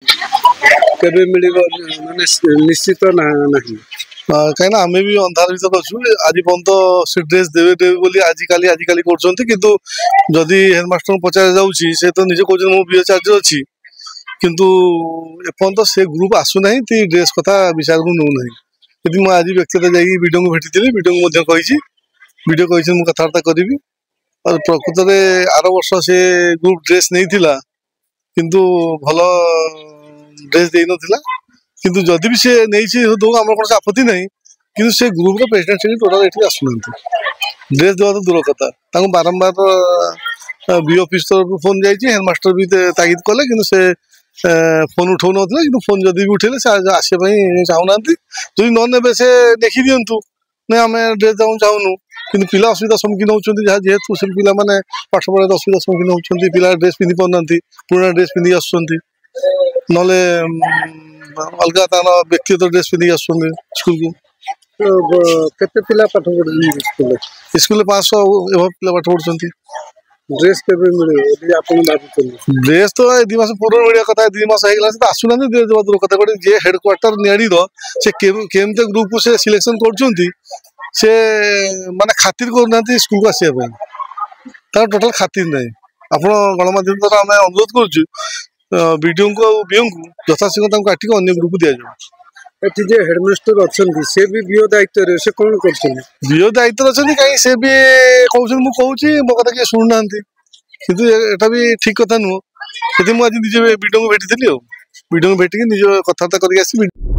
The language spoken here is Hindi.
केबे मिलिबो माने निश्चित नहीं कहीं आम भी अंधार भर अच्छु आज पर्यंत से ड्रेस देवे देवे बोली आजिकल कर जदि हेडमास्टर पचार जाऊँगी से तो निजे कहते मो बीए चार्ज अच्छी किंतु एपर्यंत से ग्रुप आसुना ड्रेस कथा विचार को नौ ना यदि मुझे आज व्यक्तिगत जाकि वीडियो को भेटी वीडियो को वीडियो कही कथबार्ता करी और प्रकृत में आर वर्ष से ग्रुप ड्रेस नहीं थिला किंतु भल ड्रेस दे नथिला किंतु जदि भी से नहीं दो आम कौन आपत्ति नहीं कि से ग्रुप प्रेसिडेंट सेक्रेटरी टोटाल ये आसुना ड्रेस देवा तो दूर कथा बारंबार बी ऑफिस तरफ फोन जाइए हेडमास्टर भी तागिद कले कि से फोन उठाऊ ना कि फोन जदि भी उठेले से आसपा चाहूना जदि न ने से देखी दिंतु ना आम ड्रेस देवा चाहूनु कि पिला असुविधा सम्मुखीन होती जेहेतु से पिला माने पाठ पढ़ा असुविधा सम्मुखीन होती पिला ड्रेस पिंधि पाना पुराना ड्रेस पिंधि आसुँच ना अलग तार व्यक्तिगत ड्रेस पिंधि आसुँच स्कूल को केते पिला पाठ पढ़ुछन स्कूल 500 एवं पिला पाठ पढ़ुछन ड्रेस केबे मिले यदि आपन भाबुछन ड्रेस तो 2 मास पूर्व मिलिया कथा 2 मास हेगला से आसुना ड्रेस देवा दूर कथा कोटे जे हेडक्वार्टर नियाडी रो से केमते ग्रुप को से सिलेक्शन करछंती से माने खातिर करना स्कूल को आसिया तार टोटाल खातिर नहीं आप गणमाध्यम द्वारा आम अनुरोध करुँ वीडियो को बीओ को यथाशीघ्र काटिक अन्य ग्रुप दि जाए एठी जे हेडमास्टर अच्छे से भी बीओ दायित्व रे से कौन कर बीओ दायित्व अच्छे कहीं से भी कहूँ मुझे मो कथा किए शुणुना कितु एटा भी ठीक कथा नुह से मुझे निजे वीडियो को भेटी वीडियो को भेटिकी निज कथबार्ता करके